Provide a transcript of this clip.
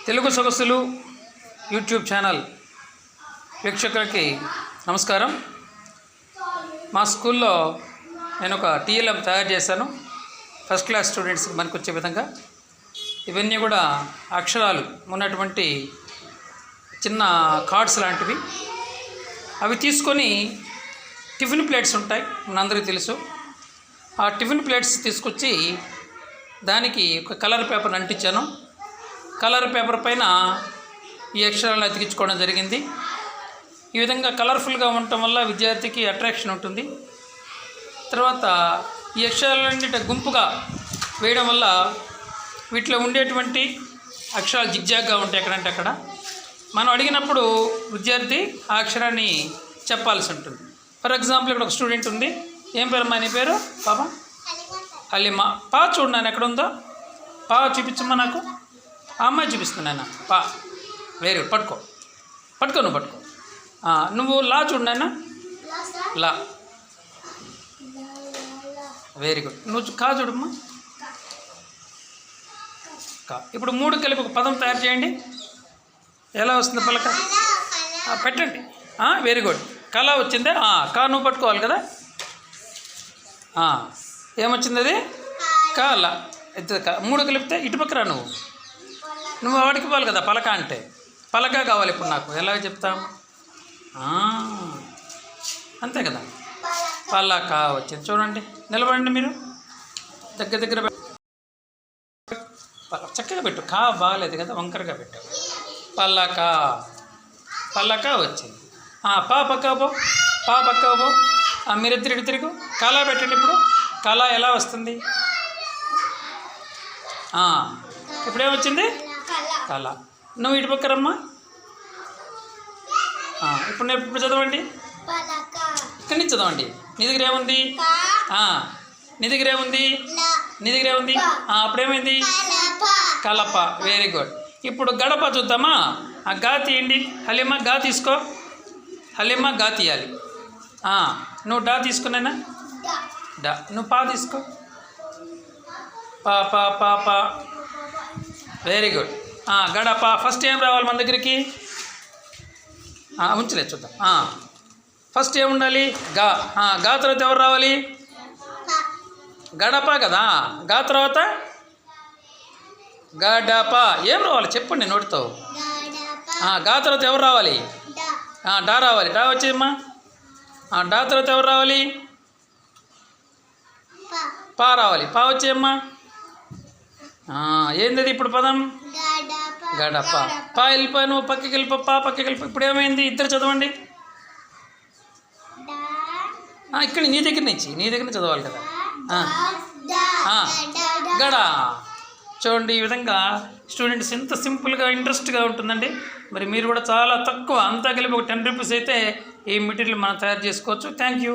తెలుగు సొగసులు YouTube channel వీక్షకులకి నమస్కారం. మా స్కూల్లో నేను ఒక టీఎల్ఎం తయారు చేశాను. ఫస్ట్ క్లాస్ స్టూడెంట్స్కి మనకు వచ్చే విధంగా ఇవన్నీ కూడా అక్షరాలు ఉన్నటువంటి చిన్న కార్డ్స్ లాంటివి. అవి తీసుకొని టిఫిన్ ప్లేట్స్ ఉంటాయి, మనందరికీ తెలుసు. ఆ టిఫిన్ ప్లేట్స్ తీసుకొచ్చి దానికి ఒక కలర్ పేపర్ అంటించాను. కలర్ పేపర్ పైన ఈ అక్షరాలను అతికించుకోవడం జరిగింది. ఈ విధంగా కలర్ఫుల్గా ఉండటం వల్ల విద్యార్థికి అట్రాక్షన్ ఉంటుంది. తర్వాత ఈ అక్షరాలన్నిటి గుంపుగా వేయడం వల్ల వీటిలో ఉండేటువంటి అక్షరాలు జిగ్జాగ్గా ఉంటాయి. ఎక్కడంటే అక్కడ మనం అడిగినప్పుడు విద్యార్థి ఆ అక్షరాన్ని చెప్పాల్సి ఉంటుంది. ఫర్ ఎగ్జాంపుల్ ఇక్కడ ఒక స్టూడెంట్ ఉంది. ఏం పేరమ్మా నీ పేరు? పాప అలీమా. పా చూడు, ఎక్కడ ఉందో పా చూపించమ్మా నాకు. ఆ అమ్మాయి చూపిస్తున్నాను. పా వెరీ గుడ్. పట్టుకో నువ్వు పట్టుకో. నువ్వు లా చూడు నాయన. లా వెరీ గుడ్. నువ్వు కా చూడమ్మా. కా. ఇప్పుడు 3 కలిపి ఒక పదం తయారు చేయండి. ఎలా వస్తుంది పలక? పెట్టండి. Very good. కళ వచ్చిందే. కా నువ్వు పట్టుకోవాలి కదా. ఏమొచ్చింది అది? కాల. 3 కలిపితే ఇటుపక్కరా నువ్వు వాడికి పోవాలి కదా. పలక అంటే పలక కావాలి. ఇప్పుడు నాకు ఎలా చెప్తాం? అంతే కదా. పలక వచ్చింది. చూడండి, నిలబడండి మీరు. దగ్గర చక్కగా పెట్టు. కా బాగాలేదు కదా, వంకరగా పెట్టావు. పలక వచ్చింది. పా పక్క పో. మీరిద్దరు తిరుగు. కళ పెట్టండి. ఇప్పుడు కళ ఎలా వస్తుంది? ఇప్పుడేమొచ్చింది? కళ. నువ్వు ఇటు పక్కరమ్మా. ఇప్పుడు చదవండి. ఇక్కడి నుంచి చదవండి. నీ దగ్గర ఏముంది? నీ దగ్గర ఏముంది? అప్పుడేమైంది? కలప. Very good. ఇప్పుడు గడప చూద్దామా? గా తీయండి. హలీమా గా తీసుకో. హలీమా గా తీయాలి. నువ్వు డా తీసుకున్నానా? డా. నువ్వు పా తీసుకో. పా. Very good. గడప. ఫస్ట్ ఏం రావాలి మన దగ్గరికి? ఉంచలేదు, చూద్దాం. ఫస్ట్ ఏముండాలి? గా. గా తర్వాత ఎవరు రావాలి? గడప కదా. గా తర్వాత గడప. ఏం రావాలి చెప్పండి నోటితో. గా తర్వాత ఎవరు రావాలి? డా రావాలి. డా వచ్చేమ్మా. డా తర్వాత ఎవరు రావాలి? పా రావాలి. పా వచ్చేమ్మా. ఏంది ఇప్పుడు పదం? గడప. పా వెళ్ళిపోయి నువ్వు పక్కకి వెళ్ళిపో. పా పక్కకి వెళ్ళిపో. ఇప్పుడు ఏమైంది? ఇద్దరు చదవండి. ఇక్కడ నీ దగ్గర నుంచి చదవాలి కదా. గడ. చూడండి, ఈ విధంగా స్టూడెంట్స్ ఎంత సింపుల్గా ఇంట్రెస్ట్గా ఉంటుందండి. మరి మీరు కూడా చాలా తక్కువ, అంతా కలిపి ఒక 10 రూపీస్ అయితే ఈ మెటీరియల్ మనం తయారు చేసుకోవచ్చు. Thank you.